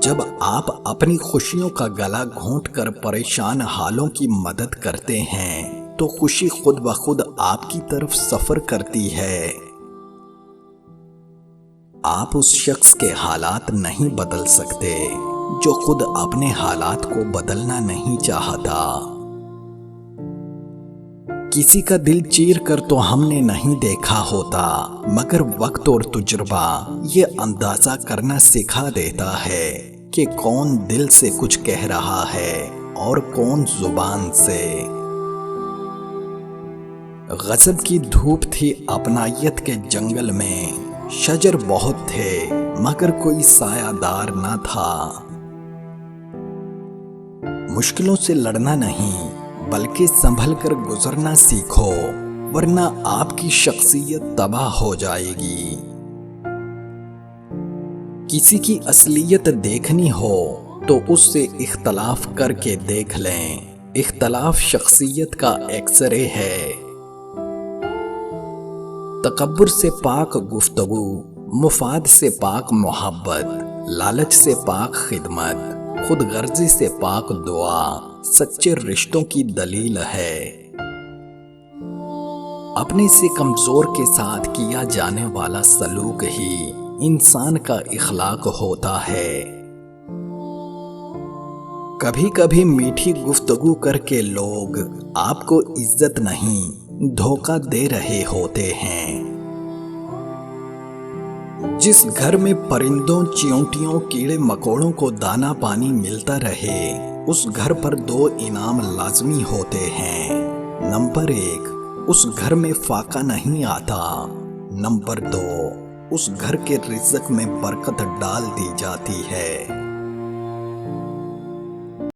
جب آپ اپنی خوشیوں کا گلا گھونٹ کر پریشان حالوں کی مدد کرتے ہیں تو خوشی خود بخود آپ کی طرف سفر کرتی ہے۔ آپ اس شخص کے حالات نہیں بدل سکتے جو خود اپنے حالات کو بدلنا نہیں چاہتا۔ کسی کا دل چیر کر تو ہم نے نہیں دیکھا ہوتا، مگر وقت اور تجربہ یہ اندازہ کرنا سکھا دیتا ہے کہ کون دل سے کچھ کہہ رہا ہے اور کون زبان سے۔ غضب کی دھوپ تھی اپنائیت کے جنگل میں، شجر بہت تھے مگر کوئی سایہ دار نہ تھا۔ مشکلوں سے لڑنا نہیں بلکہ سنبھل کر گزرنا سیکھو، ورنہ آپ کی شخصیت تباہ ہو جائے گی۔ کسی کی اصلیت دیکھنی ہو تو اس سے اختلاف کر کے دیکھ لیں، اختلاف شخصیت کا ایکس رے ہے۔ تکبر سے پاک گفتگو، مفاد سے پاک محبت، لالچ سے پاک خدمت، خود غرضی سے پاک دعا سچے رشتوں کی دلیل ہے۔ اپنے سے کمزور کے ساتھ کیا جانے والا سلوک ہی انسان کا اخلاق ہوتا ہے۔ کبھی کبھی میٹھی گفتگو کر کے لوگ آپ کو عزت نہیں دھوکہ دے رہے ہوتے ہیں۔ جس گھر میں پرندوں، چیونٹیوں، کیڑے مکوڑوں کو دانا پانی ملتا رہے، اس گھر پر 2 انعام لازمی ہوتے ہیں۔ نمبر 1، اس گھر میں فاقہ نہیں آتا۔ نمبر 2، اس گھر کے رزق میں برکت ڈال دی جاتی ہے۔